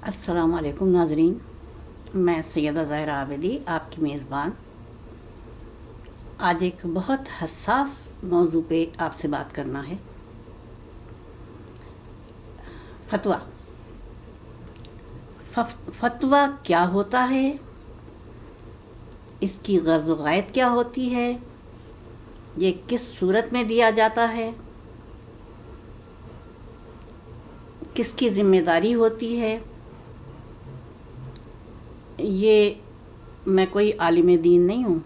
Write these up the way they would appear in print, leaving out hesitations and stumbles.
السلام علیکم ناظرین، میں سیدہ ظاہرہ عابدی آپ کی میزبان آج ایک بہت حساس موضوع پہ آپ سے بات کرنا ہے۔ فتویٰ فتویٰ کیا ہوتا ہے، اس کی غرض و غایت کیا ہوتی ہے، یہ کس صورت میں دیا جاتا ہے، کس کی ذمہ داری ہوتی ہے۔ یہ میں کوئی عالم دین نہیں ہوں،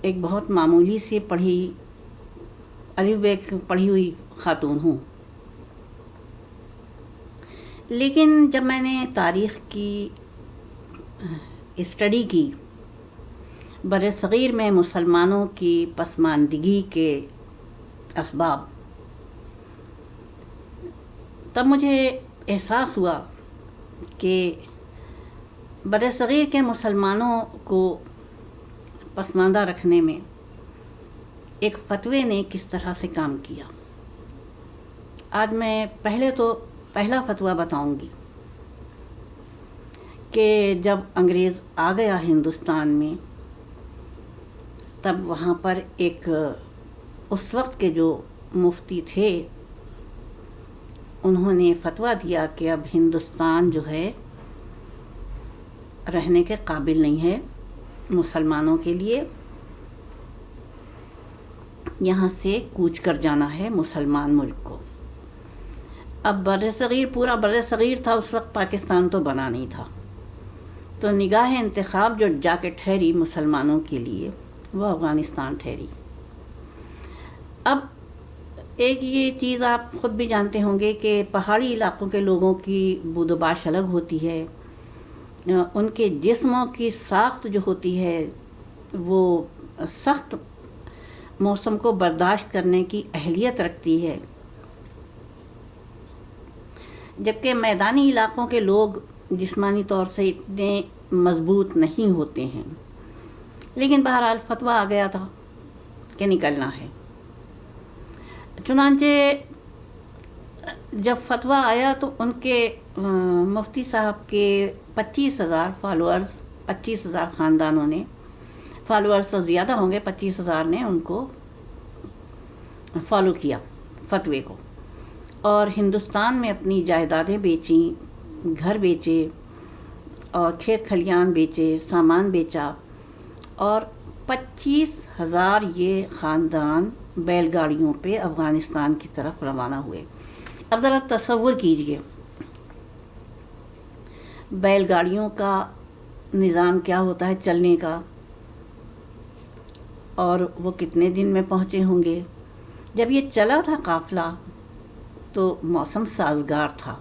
ایک بہت معمولی سی الف ب پڑھی ہوئی خاتون ہوں، لیکن جب میں نے تاریخ کی اسٹڈی کی، برصغیر میں مسلمانوں کی پسماندگی کے اسباب، تب مجھے احساس ہوا کہ برصغیر کے مسلمانوں کو پسماندہ رکھنے میں ایک فتوے نے کس طرح سے کام کیا۔ آج میں پہلا فتویٰ بتاؤں گی کہ جب انگریز آ گیا ہندوستان میں، تب وہاں پر اس وقت کے جو مفتی تھے، انہوں نے فتویٰ دیا کہ اب ہندوستان جو ہے رہنے کے قابل نہیں ہے مسلمانوں کے لیے، یہاں سے کوچ کر جانا ہے مسلمان ملک کو۔ اب پورا برصغیر تھا، اس وقت پاکستان تو بنا نہیں تھا، تو نگاہ انتخاب جو جا کے ٹھہری مسلمانوں کے لیے، وہ افغانستان ٹھہری۔ اب ایک یہ چیز آپ خود بھی جانتے ہوں گے کہ پہاڑی علاقوں کے لوگوں کی بود و باش الگ ہوتی ہے، ان کے جسموں کی ساخت جو ہوتی ہے وہ سخت موسم کو برداشت کرنے کی اہلیت رکھتی ہے، جبکہ میدانی علاقوں کے لوگ جسمانی طور سے اتنے مضبوط نہیں ہوتے ہیں۔ لیکن بہرحال فتویٰ آ گیا تھا کہ نکلنا ہے۔ چنانچہ جب فتویٰ آیا تو ان کے مفتی صاحب کے 25,000 فالوورز، 25,000 خاندانوں نے، فالوورز تو زیادہ ہوں گے، 25,000 نے ان کو فالو کیا فتوے کو، اور ہندوستان میں اپنی جائیدادیں بیچیں، گھر بیچے اور کھیت کھلیان بیچے، سامان بیچا، اور 25,000 یہ خاندان بیل گاڑیوں پہ افغانستان کی طرف روانہ ہوئے۔ اب ذرا تصور کیجئے بیل گاڑیوں کا نظام کیا ہوتا ہے چلنے کا، اور وہ کتنے دن میں پہنچے ہوں گے۔ جب یہ چلا تھا قافلہ تو موسم سازگار تھا۔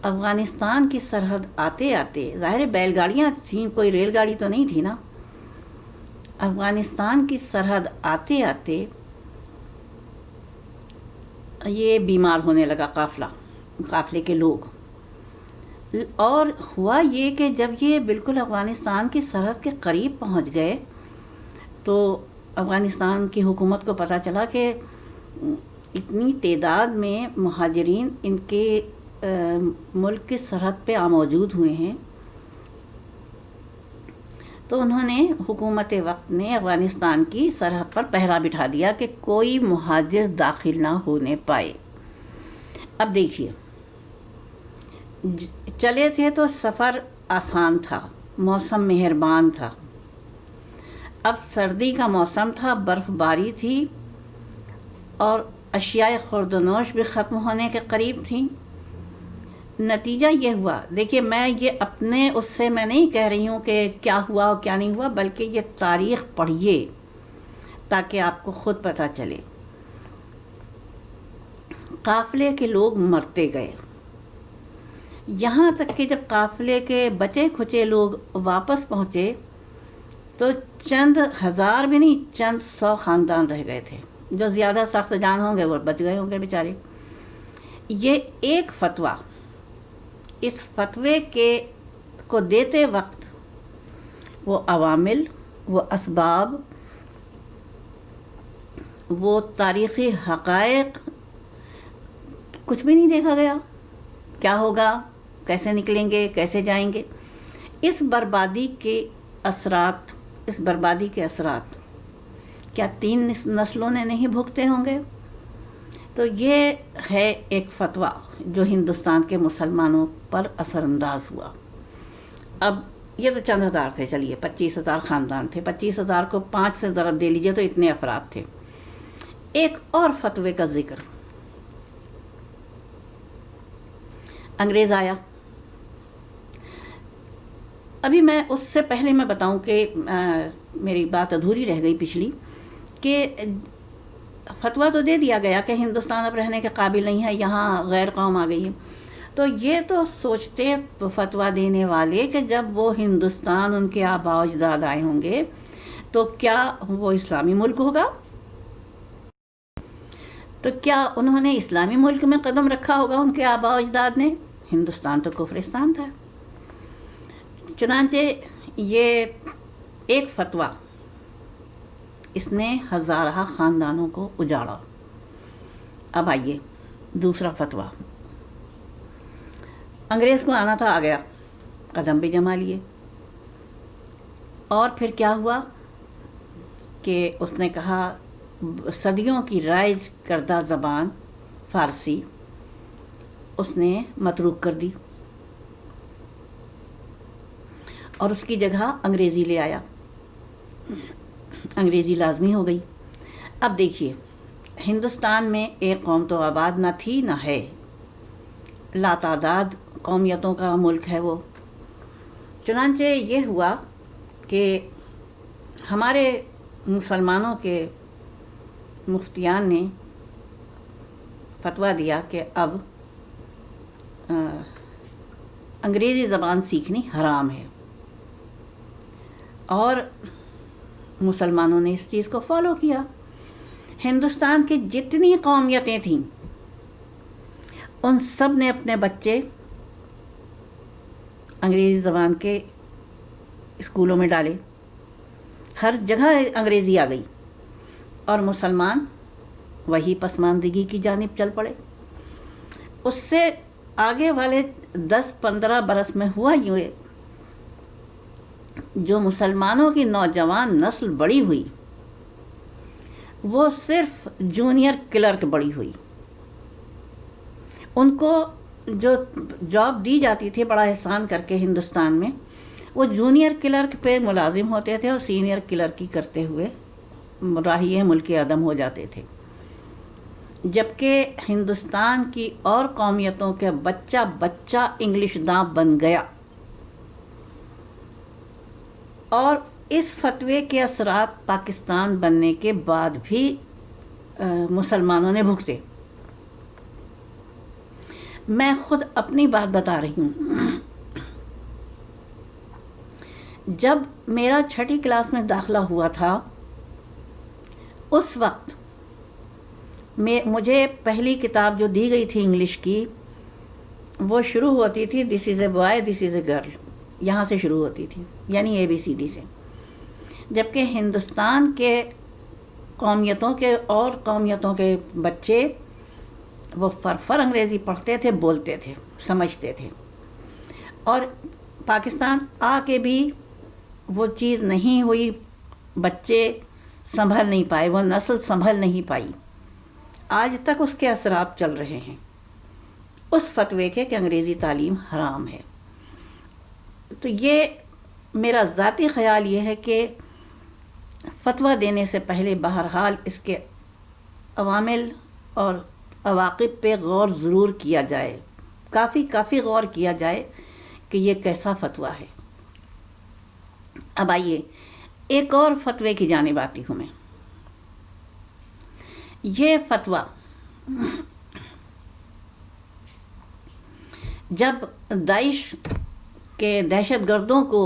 افغانستان کی سرحد آتے آتے، ظاہر بیل گاڑیاں تھیں، کوئی ریل گاڑی تو نہیں تھی نا، افغانستان کی سرحد آتے آتے یہ بیمار ہونے لگا قافلے کے لوگ، اور ہوا یہ کہ جب یہ بالکل افغانستان کی سرحد کے قریب پہنچ گئے تو افغانستان کی حکومت کو پتہ چلا کہ اتنی تعداد میں مہاجرین ان کے ملک کی سرحد پہ موجود ہوئے ہیں، تو انہوں نے حکومت وقت نے افغانستان کی سرحد پر پہرا بٹھا دیا کہ کوئی مہاجر داخل نہ ہونے پائے۔ اب دیکھیے، چلے تھے تو سفر آسان تھا، موسم مہربان تھا، اب سردی کا موسم تھا، برف باری تھی، اور اشیاء خورد و نوش بھی ختم ہونے کے قریب تھیں۔ نتیجہ یہ ہوا، دیکھیے میں یہ اپنے اس سے میں نہیں کہہ رہی ہوں کہ کیا ہوا اور کیا نہیں ہوا، بلکہ یہ تاریخ پڑھیے تاکہ آپ کو خود پتہ چلے۔ قافلے کے لوگ مرتے گئے، یہاں تک کہ جب قافلے کے بچے کھچے لوگ واپس پہنچے تو چند ہزار بھی نہیں، چند 100 خاندان رہ گئے تھے، جو زیادہ سخت جان ہوں گے وہ بچ گئے ہوں گے بیچارے۔ یہ ایک فتویٰ، اس فتوے کو دیتے وقت وہ عوامل، وہ اسباب، وہ تاریخی حقائق کچھ بھی نہیں دیکھا گیا۔ کیا ہوگا، کیسے نکلیں گے، کیسے جائیں گے. اس بربادی کے اثرات کیا 3 نسلوں نے نہیں بھگتے ہوں گے؟ تو یہ ہے ایک فتویٰ جو ہندوستان کے مسلمانوں پر اثر انداز ہوا. اب یہ تو چند ہزار تھے، چلیے 25,000 خاندان تھے، 25,000 کو 5 سے ضرب دے لیجئے تو اتنے افراد تھے. ایک اور فتوے کا ذکر، انگریز آیا. ابھی میں اس سے پہلے میں بتاؤں کہ میری بات ادھوری رہ گئی پچھلی، کہ فتویٰ تو دے دیا گیا کہ ہندوستان اب رہنے کے قابل نہیں ہے، یہاں غیر قوم آ گئی ہے. تو یہ تو سوچتے فتویٰ دینے والے کہ جب وہ ہندوستان ان کے آباء و اجداد آئے ہوں گے تو کیا وہ اسلامی ملک ہوگا؟ تو کیا انہوں نے اسلامی ملک میں قدم رکھا ہوگا ان کے آباء و اجداد نے؟ ہندوستان تو کفرستان تھا. چنانچہ یہ ایک فتویٰ اس نے ہزارہ خاندانوں کو اجاڑا. اب آئیے دوسرا فتویٰ. انگریز کو آنا تھا، آ گیا، قدم بھی جما لیے. اور پھر کیا ہوا کہ اس نے کہا صدیوں کی رائج کردہ زبان فارسی اس نے متروک کر دی اور اس کی جگہ انگریزی لے آیا. انگریزی لازمی ہو گئی. اب دیکھیے، ہندوستان میں ایک قوم تو آباد نہ تھی نہ ہے، لاتعداد قومیتوں کا ملک ہے وہ. چنانچہ یہ ہوا کہ ہمارے مسلمانوں کے مفتیان نے فتویٰ دیا کہ اب انگریزی زبان سیکھنی حرام ہے، اور مسلمانوں نے اس چیز کو فالو کیا. ہندوستان کی جتنی قومیتیں تھیں ان سب نے اپنے بچے انگریزی زبان کے اسکولوں میں ڈالے. ہر جگہ انگریزی آ گئی اور مسلمان وہی پسماندگی کی جانب چل پڑے. اس سے آگے والے 10-15 برس میں ہوا یہ، جو مسلمانوں کی نوجوان نسل بڑی ہوئی وہ صرف جونیئر کلرک بڑی ہوئی. ان کو جو جاب دی جاتی تھی بڑا احسان کر کے ہندوستان میں، وہ جونیئر کلرک پہ ملازم ہوتے تھے اور سینئر کلرکی کرتے ہوئے راہی ملک عدم ہو جاتے تھے. جبکہ ہندوستان کی اور قومیتوں کے بچہ انگلش داں بن گیا. اور اس فتوے کے اثرات پاکستان بننے کے بعد بھی مسلمانوں نے بھگتے. میں خود اپنی بات بتا رہی ہوں. جب میرا 6ٹھی کلاس میں داخلہ ہوا تھا اس وقت مجھے پہلی کتاب جو دی گئی تھی انگلش کی وہ شروع ہوتی تھی دس از a boy this is a girl, یہاں سے شروع ہوتی تھی، یعنی ABCD سے. جبکہ ہندوستان کے قومیتوں کے اور قومیتوں کے بچے وہ فر انگریزی پڑھتے تھے، بولتے تھے، سمجھتے تھے. اور پاکستان آ کے بھی وہ چیز نہیں ہوئی، بچے سنبھل نہیں پائے، وہ نسل سنبھل نہیں پائی. آج تک اس کے اثرات چل رہے ہیں اس فتوے کے کہ انگریزی تعلیم حرام ہے. تو یہ میرا ذاتی خیال یہ ہے کہ فتویٰ دینے سے پہلے بہرحال اس کے عوامل اور عواقب پہ غور ضرور کیا جائے، کافی غور کیا جائے کہ یہ کیسا فتویٰ ہے. اب آئیے ایک اور فتوے کی جانب آتی ہوں میں. یہ فتویٰ جب داعش کے دہشت گردوں کو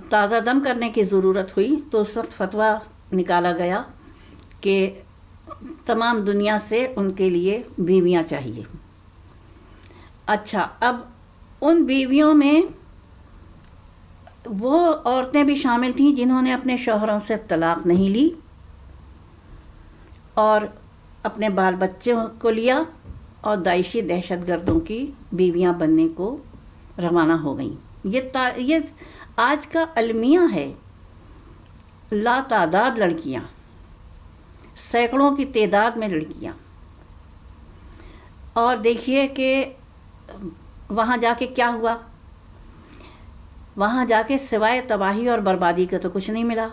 تازہ دم کرنے کی ضرورت ہوئی تو اس وقت فتویٰ نکالا گیا کہ تمام دنیا سے ان کے لیے بیویاں چاہیے. اچھا، اب ان بیویوں میں وہ عورتیں بھی شامل تھیں جنہوں نے اپنے شوہروں سے طلاق نہیں لی اور اپنے بال بچوں کو لیا اور داعشی دہشت گردوں کی بیویاں بننے کو روانہ ہو گئیں. یہ آج کا المیہ ہے. لا تعداد لڑکیاں، سینکڑوں کی تعداد میں لڑکیاں. اور دیکھیے کہ وہاں جا کے کیا ہوا. وہاں جا کے سوائے تباہی اور بربادی کا تو کچھ نہیں ملا.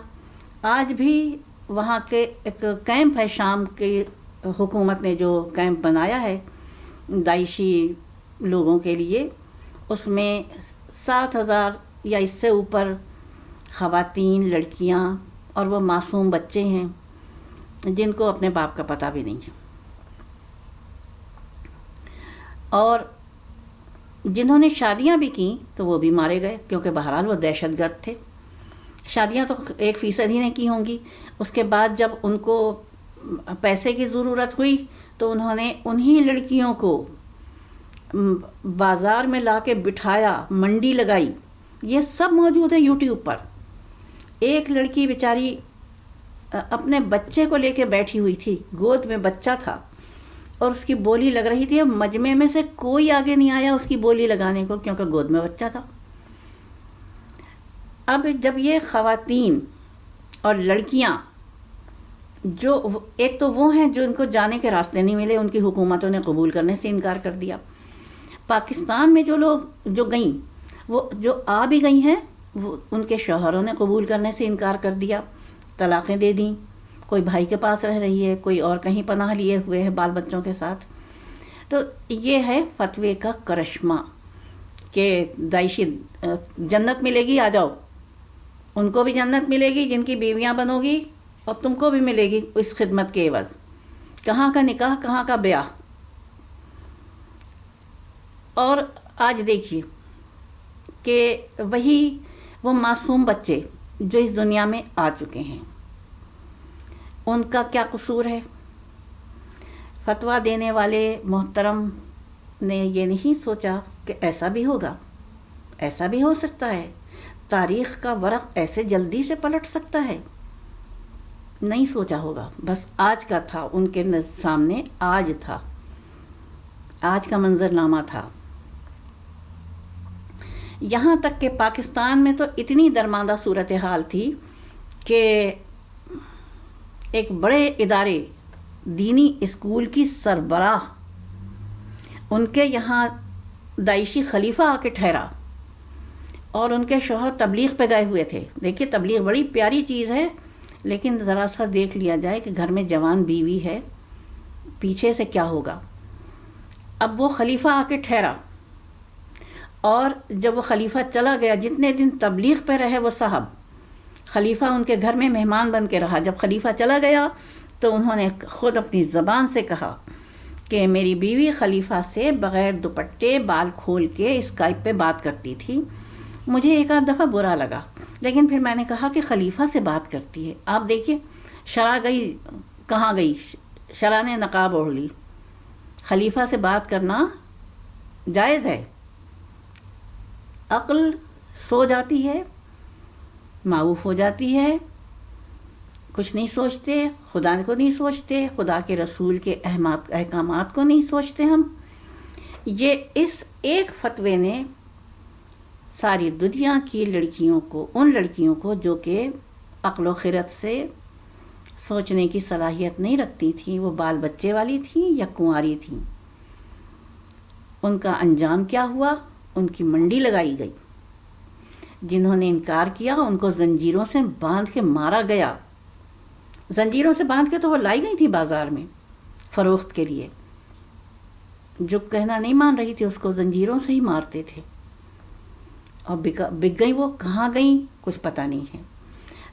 آج بھی وہاں کے ایک کیمپ ہے، شام کی حکومت نے جو کیمپ بنایا ہے داعشی لوگوں کے لیے، اس میں 7,000 یا اس سے اوپر خواتین، لڑکیاں اور وہ معصوم بچے ہیں جن کو اپنے باپ کا پتہ بھی نہیں ہے، اور جنہوں نے شادیاں بھی کیں تو وہ بھی مارے گئے، کیونکہ بہرحال وہ دہشت گرد تھے. شادیاں تو 1% ہی نے کی ہوں گی. اس کے بعد جب ان کو پیسے کی ضرورت ہوئی تو انہوں نے انہی لڑکیوں کو بازار میں لا کے بٹھایا، منڈی لگائی. یہ سب موجود ہے یوٹیوب پر. ایک لڑکی بیچاری اپنے بچے کو لے کے بیٹھی ہوئی تھی، گود میں بچہ تھا اور اس کی بولی لگ رہی تھی. اب مجمع میں سے کوئی آگے نہیں آیا اس کی بولی لگانے کو، کیونکہ گود میں بچہ تھا. اب جب یہ خواتین اور لڑکیاں، جو ایک تو وہ ہیں جو ان کو جانے کے راستے نہیں ملے، ان کی حکومتوں نے قبول کرنے سے انکار کر دیا. پاکستان میں جو لوگ جو گئیں، وہ جو آ بھی گئی ہیں، وہ ان کے شوہروں نے قبول کرنے سے انکار کر دیا، طلاقیں دے دیں. کوئی بھائی کے پاس رہ رہی ہے، کوئی اور کہیں پناہ لیے ہوئے ہے بال بچوں کے ساتھ. تو یہ ہے فتوے کا کرشمہ کہ داعشی جنت ملے گی، آ جاؤ. ان کو بھی جنت ملے گی جن کی بیویاں بنو گی، اور تم کو بھی ملے گی اس خدمت کے عوض. کہاں کا نکاح، کہاں کا بیاہ. اور آج دیکھیے کہ وہ معصوم بچے جو اس دنیا میں آ چکے ہیں، ان کا کیا قصور ہے؟ فتویٰ دینے والے محترم نے یہ نہیں سوچا کہ ایسا بھی ہوگا، ایسا بھی ہو سکتا ہے، تاریخ کا ورق ایسے جلدی سے پلٹ سکتا ہے. نہیں سوچا ہوگا. بس آج کا تھا ان کے سامنے، آج تھا، آج کا منظرنامہ تھا. یہاں تک کہ پاکستان میں تو اتنی درماندہ صورتحال تھی کہ ایک بڑے ادارے، دینی اسکول کی سربراہ، ان کے یہاں داعشی خلیفہ آ کے ٹھہرا اور ان کے شوہر تبلیغ پہ گئے ہوئے تھے. دیکھیے تبلیغ بڑی پیاری چیز ہے، لیکن ذرا سا دیکھ لیا جائے کہ گھر میں جوان بیوی ہے، پیچھے سے کیا ہوگا. اب وہ خلیفہ آ کے ٹھہرا، اور جب وہ خلیفہ چلا گیا، جتنے دن تبلیغ پہ رہے وہ صاحب، خلیفہ ان کے گھر میں مہمان بن کے رہا. جب خلیفہ چلا گیا تو انہوں نے خود اپنی زبان سے کہا کہ میری بیوی خلیفہ سے بغیر دوپٹے، بال کھول کے اسکائپ پہ بات کرتی تھی. مجھے ایک آدھ دفعہ برا لگا، لیکن پھر میں نے کہا کہ خلیفہ سے بات کرتی ہے. آپ دیکھیے شرع گئی کہاں گئی، شرع نے نقاب اوڑھ لی. خلیفہ سے بات کرنا جائز ہے. عقل سو جاتی ہے، معوف ہو جاتی ہے، کچھ نہیں سوچتے، خدا کو نہیں سوچتے، خدا کے رسول کے احکامات کو نہیں سوچتے ہم. یہ اس ایک فتوے نے ساری دنیا کی لڑکیوں کو، ان لڑکیوں کو جو کہ عقل و خرد سے سوچنے کی صلاحیت نہیں رکھتی تھیں، وہ بال بچے والی تھیں یا کنواری تھیں، ان کا انجام کیا ہوا؟ ان کی منڈی لگائی گئی. جنہوں نے انکار کیا ان کو زنجیروں سے باندھ کے مارا گیا. زنجیروں سے باندھ کے تو وہ لائی گئی تھی بازار میں فروخت کے لیے. جو کہنا نہیں مان رہی تھی اس کو زنجیروں سے ہی مارتے تھے. اور بک گئی، وہ کہاں گئیں کچھ پتہ نہیں ہے.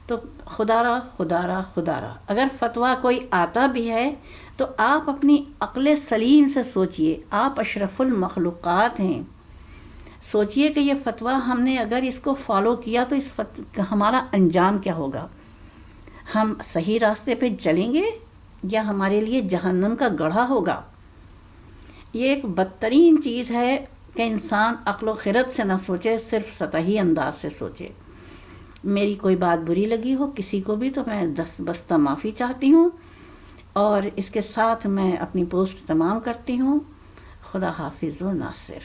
تو خدا را اگر فتویٰ کوئی آتا بھی ہے تو آپ اپنی عقل سلیم سے سوچئے. آپ اشرف المخلوقات ہیں. سوچئے کہ یہ فتویٰ ہم نے اگر اس کو فالو کیا تو ہمارا انجام کیا ہوگا. ہم صحیح راستے پہ چلیں گے یا ہمارے لیے جہنم کا گڑھا ہوگا. یہ ایک بدترین چیز ہے کہ انسان عقل و خرد سے نہ سوچے، صرف سطحی انداز سے سوچے. میری کوئی بات بری لگی ہو کسی کو بھی تو میں دست بستہ معافی چاہتی ہوں، اور اس کے ساتھ میں اپنی پوسٹ تمام کرتی ہوں. خدا حافظ و ناصر.